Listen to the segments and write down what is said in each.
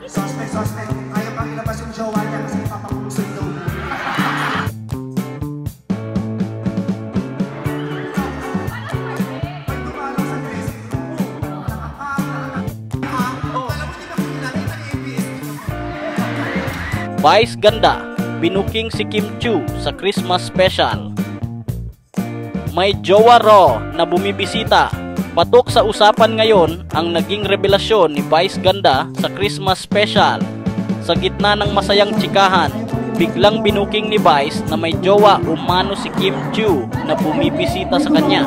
Suspect. Ayaw pang ilabas yung jowa niya kasi papakulosin daw. Vice ganda, binuking si Kim Chiu sa Christmas special. May jowa raw na bumibisita. Patok sa usapan ngayon ang naging revelasyon ni Vice ganda sa Christmas special. Sa gitna ng masayang tsikahan, biglang binuking ni Vice na may jowa umano si Kim Chiu na bumibisita sa kanya.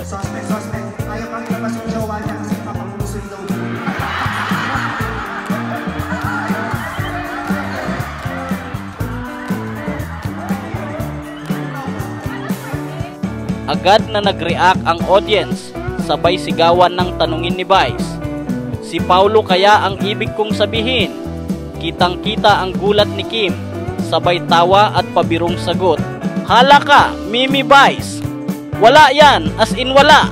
Suspect. Ayaw pang ilabas yung jowa niya kasi papakulosin daw. Agad na nag-react ang audience, sabay sigawan ng tanungin ni Vice. Si Paulo kaya ang ibig kong sabihin? Kitang-kita ang gulat ni Kim, sabay tawa at pabirong sagot. Hala ka, Mimi Vice! Wala yan, as in wala!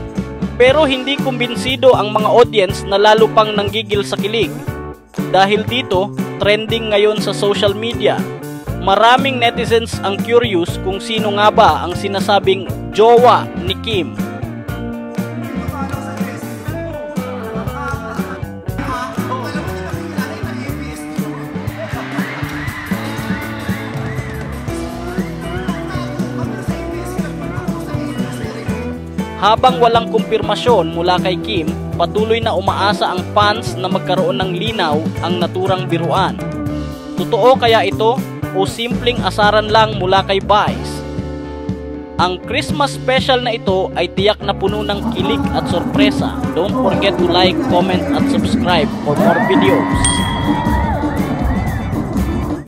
Pero hindi kumbinsido ang mga audience na lalo pang nanggigil sa kilig. Dahil dito, trending ngayon sa social media. Maraming netizens ang curious kung sino nga ba ang sinasabing jowa ni Kim. Habang walang kumpirmasyon mula kay Kim, patuloy na umaasa ang fans na magkaroon ng linaw ang naturang biruan. Totoo kaya ito o simpleng asaran lang mula kay Vice? Ang Christmas special na ito ay tiyak na puno ng kilig at sorpresa. Don't forget to like, comment at subscribe for more videos.